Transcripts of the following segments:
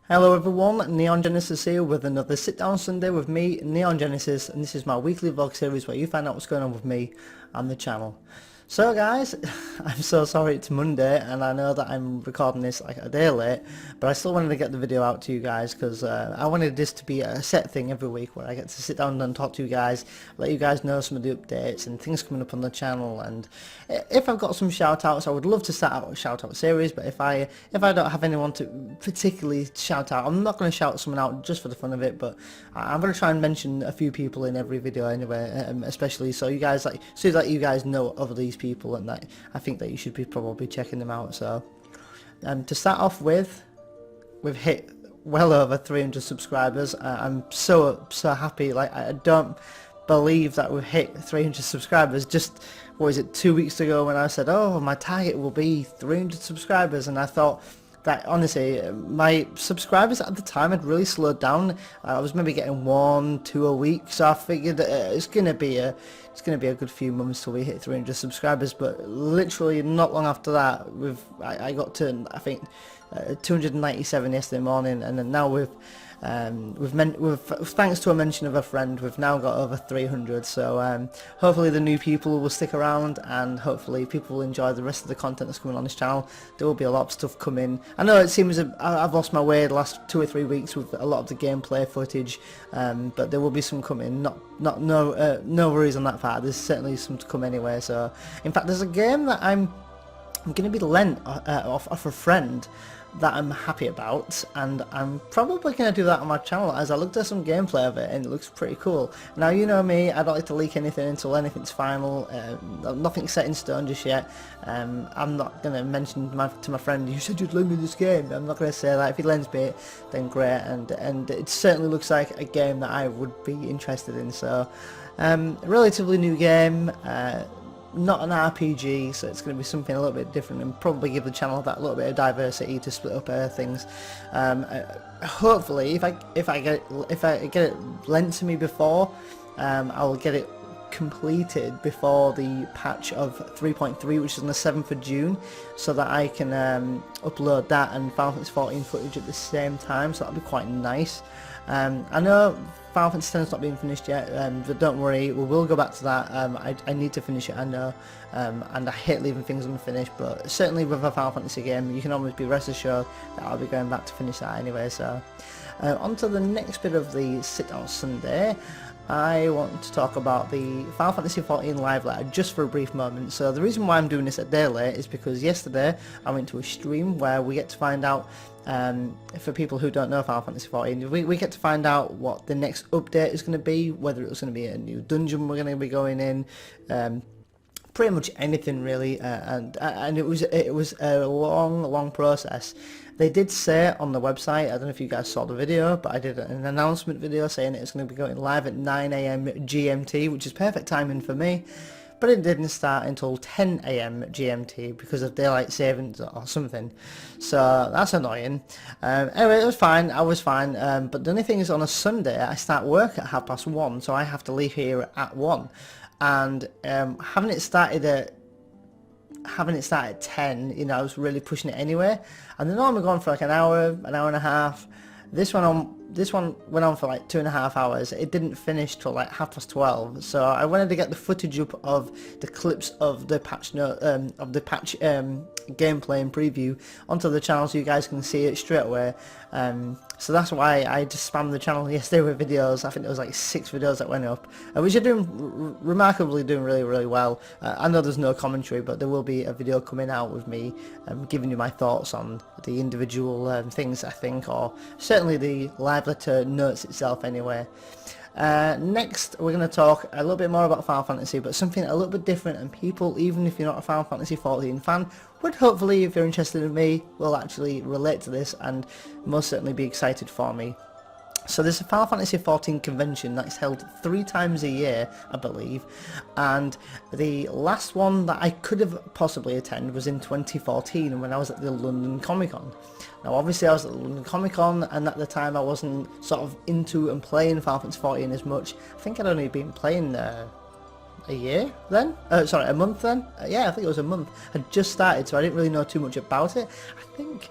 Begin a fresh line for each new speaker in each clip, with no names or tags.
Hello everyone, Neon Genesis here with another Sit Down Sunday with me, Neon Genesis, and this is my weekly vlog series where you find out what's going on with me and the channel. So guys, I'm so sorry it's Monday and I know that I'm recording this like a day late, but I still wanted to get the video out to you guys because I wanted this to be a set thing every week where I get to sit down and talk to you guys, let you guys know some of the updates and things coming up on the channel. And if I've got some shout outs, I would love to start out a shout out series, but if I don't have anyone to particularly shout out, I'm not going to shout someone out just for the fun of it, but I'm going to try and mention a few people in every video anyway, especially so you guys that you guys know of these people and that I think that you should be probably checking them out. So to start off with, we've hit well over 300 subscribers. I'm so happy. Like, I don't believe that we've hit 300 subscribers just, what is it, 2 weeks ago when I said, oh, my target will be 300 subscribers, and I thought that honestly my subscribers at the time had really slowed down. I was maybe getting 1-2 a week, so I figured it's gonna be a good few months till we hit 300 subscribers. But literally not long after that, I got to, I think, 297 yesterday morning, and then now thanks to a mention of a friend, we've now got over 300. So hopefully the new people will stick around, and hopefully people will enjoy the rest of the content that's coming on this channel. There will be a lot of stuff coming. I know it seems I've lost my way the last 2 or 3 weeks with a lot of the gameplay footage, but there will be some coming. No worries on that part. There's certainly some to come anyway. So in fact, there's a game that I'm going to be lent off a friend that I'm happy about, and I'm probably going to do that on my channel, as I looked at some gameplay of it and it looks pretty cool. Now, you know me, I don't like to leak anything until anything's final. Nothing's set in stone just yet. I'm not going to mention to my friend, you said you'd lend me this game. I'm not going to say that. If he lends me it, then great, and it certainly looks like a game that I would be interested in. So relatively new game, not an RPG, so it's going to be something a little bit different and probably give the channel that little bit of diversity to split up things. Hopefully, if I get it lent to me before, I'll get it completed before the patch of 3.3, which is on the 7th of June, so that I can upload that and Final Fantasy 14 footage at the same time. So that'll be quite nice. I know Final Fantasy 10 is not being finished yet, but don't worry, we will go back to that. I need to finish it, I know, and I hate leaving things unfinished, but certainly with a Final Fantasy game, you can always be rest assured that I'll be going back to finish that anyway. So on to the next bit of the Sit Down Sunday. I want to talk about the Final Fantasy 14 live letter just for a brief moment. So the reason why I'm doing this a day late is because yesterday I went to a stream where we get to find out, for people who don't know Final Fantasy 14, we get to find out what the next update is going to be, whether it's going to be a new dungeon we're going to be going in, pretty much anything really, and it was a long process. They did say on the website, I don't know if you guys saw the video, but I did an announcement video saying it's going to be going live at 9 AM GMT, which is perfect timing for me, but it didn't start until 10 AM GMT because of daylight savings or something, so that's annoying. Anyway, it was fine, I was fine, but the only thing is, on a Sunday I start work at 1:30, so I have to leave here at 1, and having it started at 10, you know, I was really pushing it anyway, and then I'm going for like an hour and a half. This one went on for like 2.5 hours. It didn't finish till like 12:30, so I wanted to get the footage up of the clips of the patch gameplay and preview onto the channel so you guys can see it straight away. So that's why I just spammed the channel yesterday with videos. I think there was like 6 videos that went up, which are doing really well. I know there's no commentary, but there will be a video coming out with me giving you my thoughts on the individual things, I think, or certainly the live letter notes itself anyway. Next we're going to talk a little bit more about Final Fantasy, but something a little bit different, and people, even if you're not a Final Fantasy 14 fan, would hopefully, if you're interested in me, will actually relate to this and most certainly be excited for me. So there's a Final Fantasy 14 convention that's held 3 times a year, I believe, and the last one that I could have possibly attended was in 2014 when I was at the London Comic Con. Now obviously I was at the London Comic Con, and at the time I wasn't sort of into and playing Final Fantasy 14 as much. I think I'd only been playing a year then? Sorry, a month then? Yeah, I think it was a month. I'd just started, so I didn't really know too much about it, I think.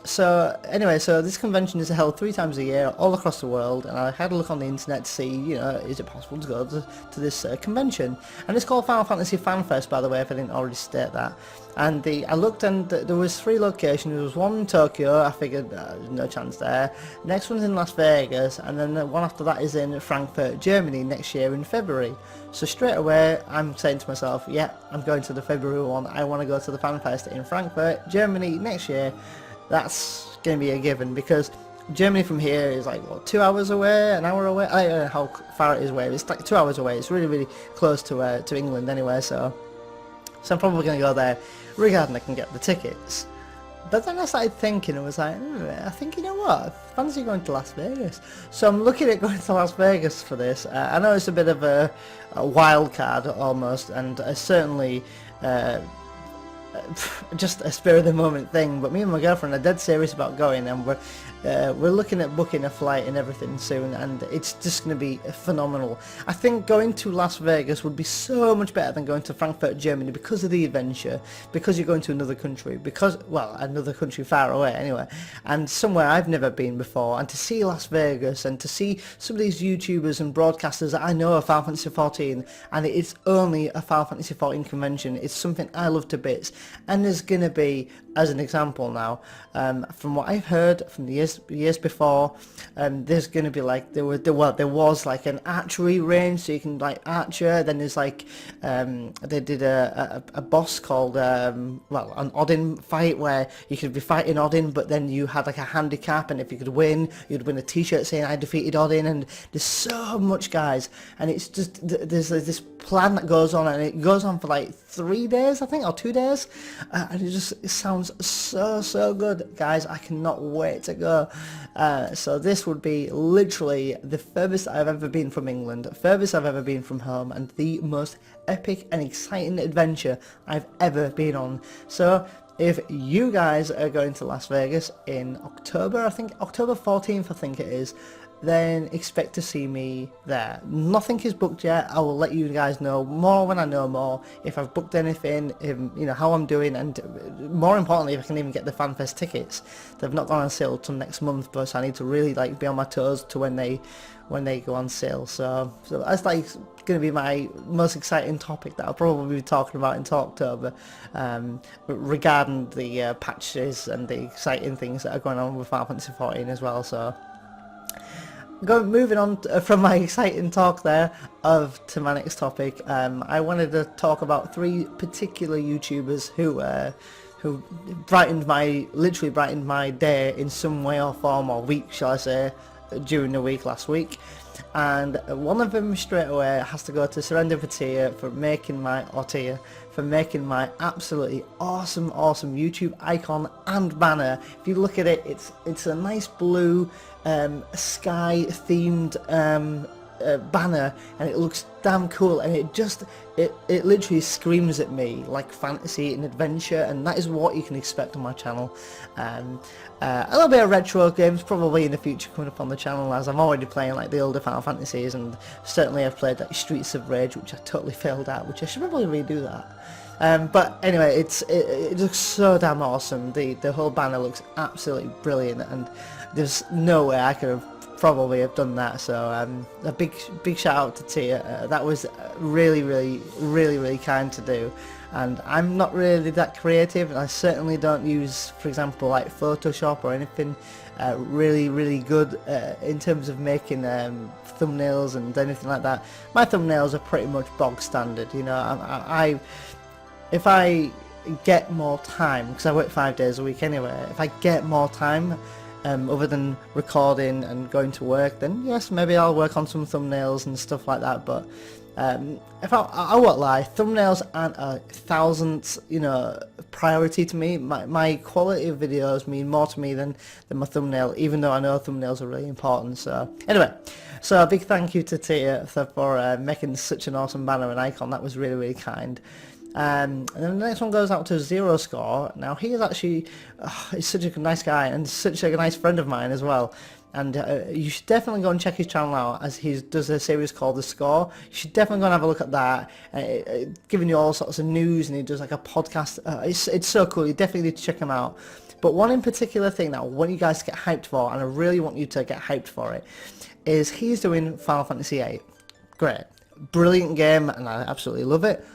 So anyway, so this convention is held 3 times a year all across the world, and I had a look on the internet to see, is it possible to go to this convention? And it's called Final Fantasy Fan Fest, by the way, if I didn't already state that. And I looked, and there was 3 locations. There was one in Tokyo. I figured there's no chance there. Next one's in Las Vegas, and then the one after that is in Frankfurt, Germany, next year in February. So straight away, I'm saying to myself, yeah, I'm going to the February one. I want to go to the Fan Fest in Frankfurt, Germany next year. That's going to be a given, because Germany from here is like, what, 2 hours away, an hour away? I don't know how far it is away. It's like 2 hours away. It's really, really close to England anyway, so I'm probably going to go there, regarding I can get the tickets. But then I started thinking, and was like, I think, you know what, I fancy going to Las Vegas. So I'm looking at going to Las Vegas for this. I know it's a bit of a wild card almost, and certainly just a spur of the moment thing, but me and my girlfriend are dead serious about going, and we're looking at booking a flight and everything soon, and it's just going to be phenomenal. I think going to Las Vegas would be so much better than going to Frankfurt, Germany, because of the adventure, because you're going to another country, another country far away anyway, and somewhere I've never been before, and to see Las Vegas, and to see some of these YouTubers and broadcasters that I know of Final Fantasy XIV, and it's only a Final Fantasy XIV convention. It's something I love to bits, and there's going to be, as an example now, from what I've heard from the years before, there's going to be like, there was like an archery range, so you can like archer. Then there's like, they did a boss called, an Odin fight, where you could be fighting Odin, but then you had like a handicap, and if you could win, you'd win a t-shirt saying I defeated Odin. And there's so much, guys, and it's just, there's this plan that goes on, and it goes on for like 3 days, I think, or 2 days, and it sounds so good, guys. I cannot wait to go. So this would be literally the furthest I've ever been from England, furthest I've ever been from home, and the most epic and exciting adventure I've ever been on. So if you guys are going to Las Vegas in October, I think October 14th, I think it is, then expect to see me there. Nothing is booked yet. I will let you guys know more when I know more, if I've booked anything, how I'm doing, and more importantly, if I can even get the FanFest tickets. They've not gone on sale till next month, but I need to really like be on my toes to when they go on sale. So that's like going to be my most exciting topic that I'll probably be talking about into October, regarding the patches and the exciting things that are going on with Final Fantasy XIV as well. So moving on from my exciting talk there to my next topic, I wanted to talk about 3 particular YouTubers who literally brightened my day in some way or form, or week, shall I say, during the week last week. And one of them straight away has to go to Serendipity for making my absolutely awesome YouTube icon and banner. If you look at it, it's a nice blue sky themed banner, and it looks damn cool, and it literally screams at me like fantasy and adventure, and that is what you can expect on my channel. A little bit of retro games probably in the future coming up on the channel, as I'm already playing like the older Final Fantasies, and certainly I've played like Streets of Rage, which I totally failed at, which I should probably redo that. But anyway, it looks so damn awesome. The whole banner looks absolutely brilliant, and there's no way I could have probably have done that. So a big shout out to Tia. That was really kind to do, and I'm not really that creative, and I certainly don't use, for example, like Photoshop or anything really good in terms of making thumbnails and anything like that. My thumbnails are pretty much bog standard, if I get more time, because I work 5 days a week anyway, if I get more time other than recording and going to work, then yes, maybe I'll work on some thumbnails and stuff like that. But if I won't lie, thumbnails aren't a thousandth priority to me. My quality of videos mean more to me than my thumbnail, even though I know thumbnails are really important. So anyway, a big thank you to Tia for making such an awesome banner and icon. That was really kind. And then the next one goes out to Zero Score. Now he is actually he's such a nice guy and such a nice friend of mine as well, and you should definitely go and check his channel out, as he does a series called The Score. You should definitely go and have a look at that, giving you all sorts of news, and he does like a podcast. It's so cool. You definitely need to check him out. But one in particular thing that I want you guys to get hyped for, and I really want you to get hyped for it, is he's doing Final Fantasy VIII. Great. Brilliant game, and I absolutely love it.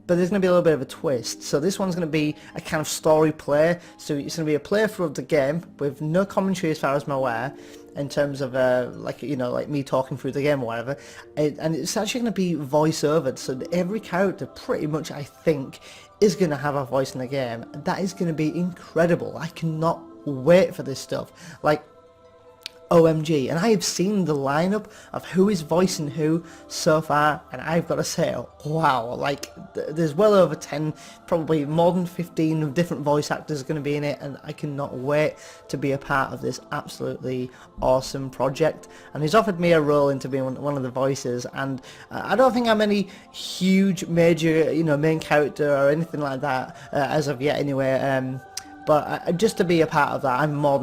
But there's going to be a little bit of a twist. So this one's going to be a kind of story play. So it's going to be a playthrough of the game with no commentary as far as I'm aware, in terms of like me talking through the game or whatever. And it's actually going to be voice-overed. So every character pretty much, I think, is going to have a voice in the game. That is going to be incredible. I cannot wait for this stuff. Like, OMG, and I have seen the lineup of who is voicing who so far, and I've got to say, wow, like, there's well over 10, probably more than 15 different voice actors going to be in it, and I cannot wait to be a part of this absolutely awesome project. And he's offered me a role into being one of the voices, and I don't think I'm any huge major, main character or anything like that as of yet anyway. But just to be a part of that, I'm more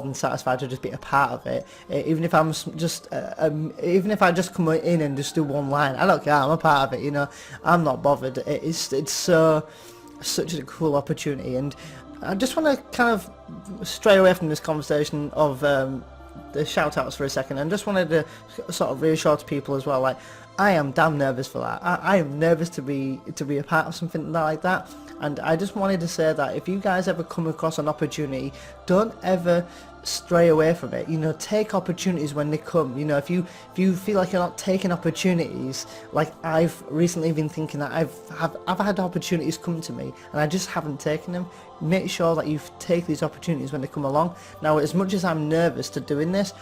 than satisfied to just be a part of it. Even if I'm just, even if I just come in and just do one line, I don't care. I'm a part of it. I'm not bothered. It's such a cool opportunity, and I just want to kind of stray away from this conversation of the shout outs for a second, and just wanted to sort of reassure to people as well, like, I am damn nervous for that. I am nervous to be a part of something like that. And I just wanted to say that if you guys ever come across an opportunity, don't ever stray away from it. Take opportunities when they come. If you feel like you're not taking opportunities, like I've recently been thinking that I've had opportunities come to me and I just haven't taken them. Make sure that you take these opportunities when they come along. Now, as much as I'm nervous to doing this,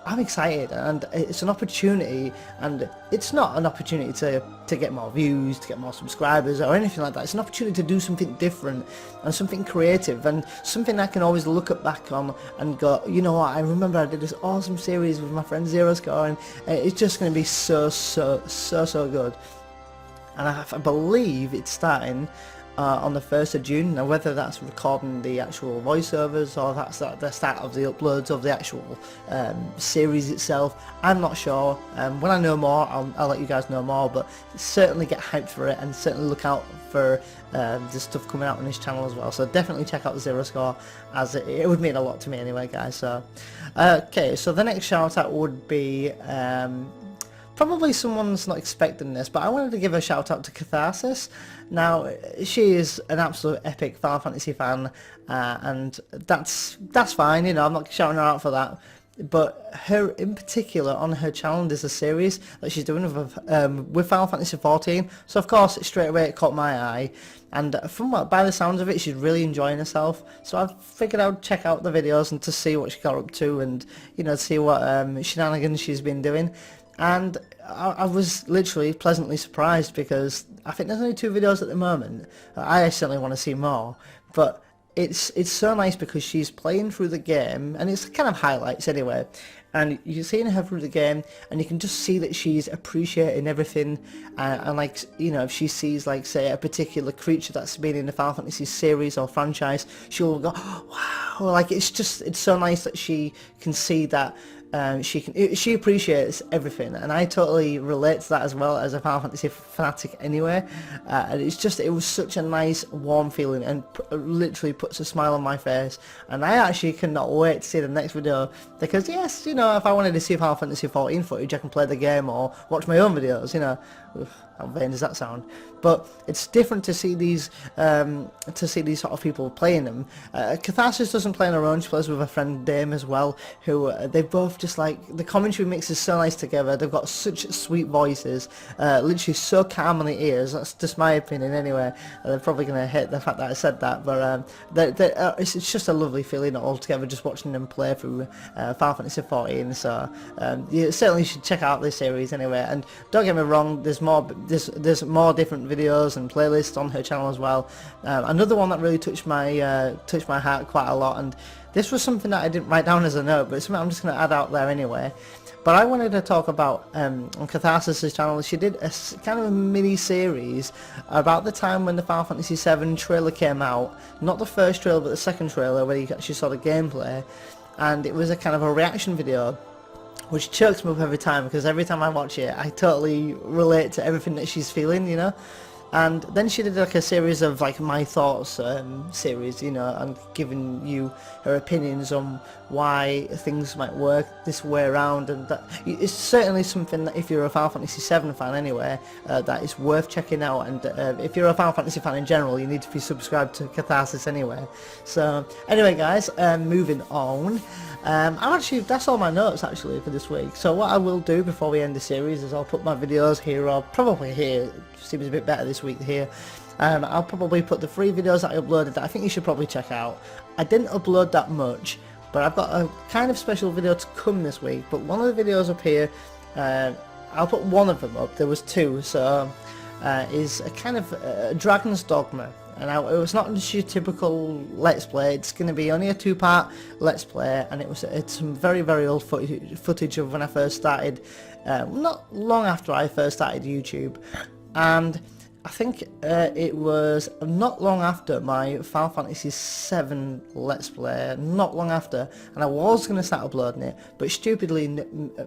I'm excited, and it's an opportunity, and it's not an opportunity to get more views, to get more subscribers or anything like that. It's an opportunity to do something different and something creative and something I can always look back on and go, you know what, I remember I did this awesome series with my friend Zero Score, and it's just going to be so good. And I believe it's starting on the 1st of June. Now, whether that's recording the actual voiceovers or that's the start of the uploads of the actual series itself, I'm not sure. When I know more, I'll let you guys know more, but certainly get hyped for it, and certainly look out for the stuff coming out on this channel as well. So definitely check out the Zero Score, as it would mean a lot to me anyway, guys. So okay, so the next shout out would be probably someone's not expecting this, but I wanted to give a shout out to Catharsis. Now, she is an absolute epic Final Fantasy fan, and that's fine, I'm not shouting her out for that. But her in particular, on her channel, there's a series that she's doing with Final Fantasy XIV. So of course, straight away it caught my eye, and by the sounds of it, she's really enjoying herself. So I figured I'd check out the videos and to see what she got up to, and see what shenanigans she's been doing. And I was literally pleasantly surprised, because I think there's only 2 videos at the moment. I certainly want to see more, but it's so nice because she's playing through the game, and it's kind of highlights anyway, and you're seeing her through the game, and you can just see that she's appreciating everything, and like, if she sees, like, say, a particular creature that's been in the Final Fantasy series or franchise, she'll go, oh, wow, like, it's so nice that she can see that. She appreciates everything, and I totally relate to that as well, as a Final Fantasy fanatic anyway. And it was such a nice warm feeling, and literally puts a smile on my face, and I actually cannot wait to see the next video, because yes, if I wanted to see Final Fantasy 14 footage, I can play the game or watch my own videos. How vain does that sound? But it's different to see these sort of people playing them. Catharsis doesn't play on her own. She plays with her friend Dame as well, who they both just, like, the commentary mixes so nice together. They've got such sweet voices, literally so calm on the ears. That's just my opinion anyway. They're probably going to hate the fact that I said that, but it's just a lovely feeling altogether, just watching them play through Final Fantasy 14. So you certainly should check out this series anyway. And don't get me wrong, there's more different videos and playlists on her channel as well. Another one that really touched my heart quite a lot, and this was something that I didn't write down as a note, but it's something I'm just going to add out there anyway. But I wanted to talk about on Catharsis' channel. She did a kind of a mini series about the time when the Final Fantasy VII trailer came out. Not the first trailer, but the second trailer, where you actually saw the gameplay, and it was a kind of a reaction video, which chokes me up every time, because every time I watch it, I totally relate to everything that she's feeling, And then she did like a series of like my thoughts series, you know, and giving you her opinions on why things might work this way around, and that it's certainly something that if you're a Final Fantasy VII fan anyway, that is worth checking out. And if you're a Final Fantasy fan in general, you need to be subscribed to Catharsis anyway. So anyway, guys, moving on. That's all my notes actually for this week. So what I will do before we end the series is I'll put my videos here, or probably here. Seems a bit better this week here. I'll probably put the 3 videos that I uploaded that I think you should probably check out. I didn't upload that much, but I've got a kind of special video to come this week. But one of the videos up here, I'll put one of them up. There was 2, so is a kind of Dragon's Dogma. And it was not just your typical Let's Play. It's going to be only a 2-part Let's Play, and it's some very, very old footage of when I first started, not long after I first started YouTube. And I think it was not long after my Final Fantasy VII Let's Play, not long after, and I was going to start uploading it, but stupidly,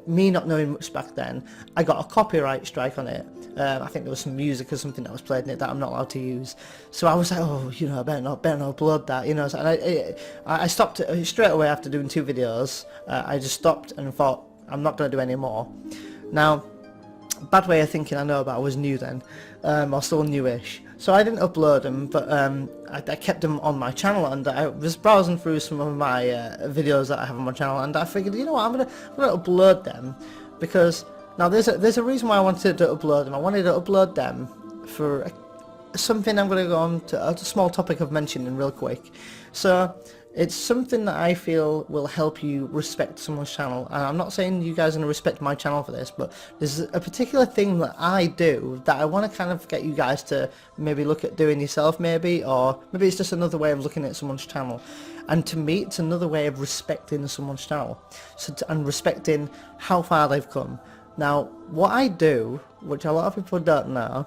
me not knowing much back then, I got a copyright strike on it. I think there was some music or something that was played in it that I'm not allowed to use. So I was like, oh, you know, I better not upload that, you know. So, and I stopped straight away after doing 2 videos. I just stopped and thought, I'm not going to do any more. Now, bad way of thinking, I know, but I was new then, or still newish, so I didn't upload them, but I kept them on my channel, and I was browsing through some of my videos that I have on my channel, and I figured, you know what, I'm gonna upload them, because now there's a reason why I wanted to upload them. I wanted to upload them for something I'm going to go on to a small topic of mentioning real quick. So it's something that I feel will help you respect someone's channel, and I'm not saying you guys are going to respect my channel for this, but there's a particular thing that I do that I want to kind of get you guys to maybe look at doing yourself, maybe, or maybe it's just another way of looking at someone's channel. And to me, it's another way of respecting someone's channel, and respecting how far they've come. Now, what I do, which a lot of people don't know,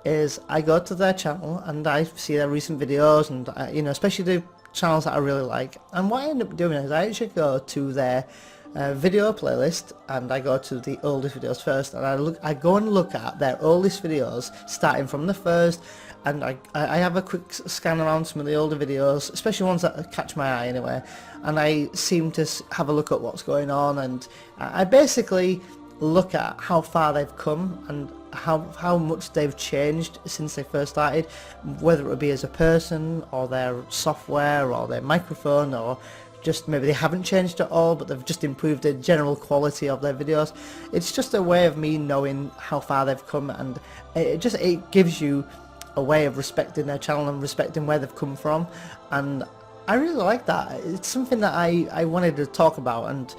is I go to their channel and I see their recent videos, and you know, especially the channels that I really like, and what I end up doing is I actually go to their video playlist, and I go to the oldest videos first, and I go and look at their oldest videos starting from the first, and I have a quick scan around some of the older videos, especially ones that catch my eye anyway, and I seem to have a look at what's going on, and I basically look at how far they've come and how much they've changed since they first started, whether it be as a person, or their software, or their microphone, or just maybe they haven't changed at all, but they've just improved the general quality of their videos. It's just a way of me knowing how far they've come, and it gives you a way of respecting their channel and respecting where they've come from, and I really like that. It's something that I wanted to talk about, and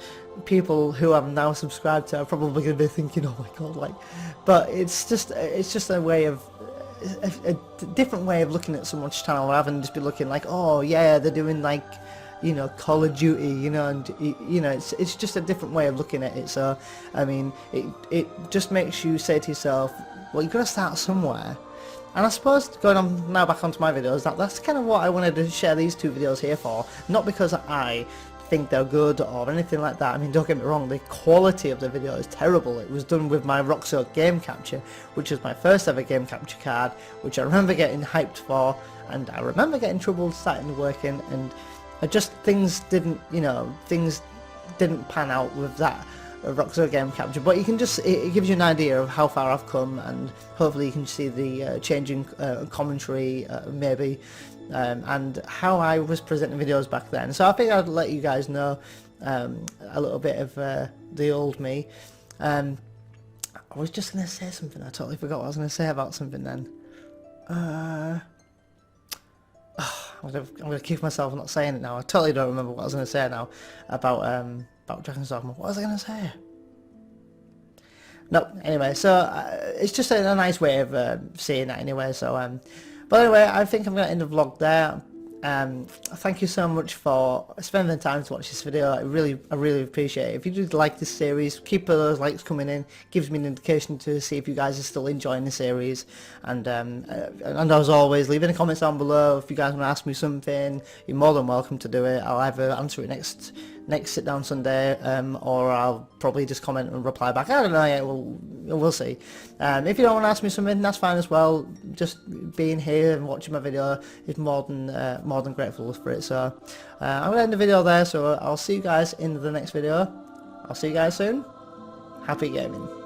people who I'm now subscribed to are probably going to be thinking, oh my god, like, but it's just a way of a different way of looking at someone's channel, rather than just be looking like, oh yeah, they're doing like, you know, Call of Duty, you know, and you know, it's just a different way of looking at it. So I mean, it just makes you say to yourself, well, you've got to start somewhere. And I suppose, going on now back onto my videos, that's kind of what I wanted to share these 2 videos here for. Not because I think they're good or anything like that. I mean, don't get me wrong, the quality of the video is terrible. It was done with my Roxo game capture, which was my first ever game capture card, which I remember getting hyped for, and I remember getting trouble starting working, and things didn't pan out with that Roxo game capture. But you can it gives you an idea of how far I've come, and hopefully you can see the changing commentary maybe, and how I was presenting videos back then. So I think I'd let you guys know a little bit of the old me. I was just going to say something, I totally forgot what I was going to say about something then. I'm going to keep myself not saying it now. I totally don't remember what I was going to say now about Dragon's Dogma. What was I going to say? No, anyway, so it's just a nice way of seeing that anyway. So, but anyway, I think I'm going to end the vlog there. Thank you so much for spending the time to watch this video. I really appreciate it. If you did like this series, keep those likes coming in. Gives me an indication to see if you guys are still enjoying the series. And as always, leave any comments down below. If you guys want to ask me something, you're more than welcome to do it. I'll either answer it next sit down Sunday, or I'll probably just comment and reply back. I don't know yet. We'll see. If you don't want to ask me something, that's fine as well. Just being here and watching my video is more than grateful for it. So I'm gonna end the video there. So I'll see you guys in the next video. I'll see you guys soon. Happy gaming.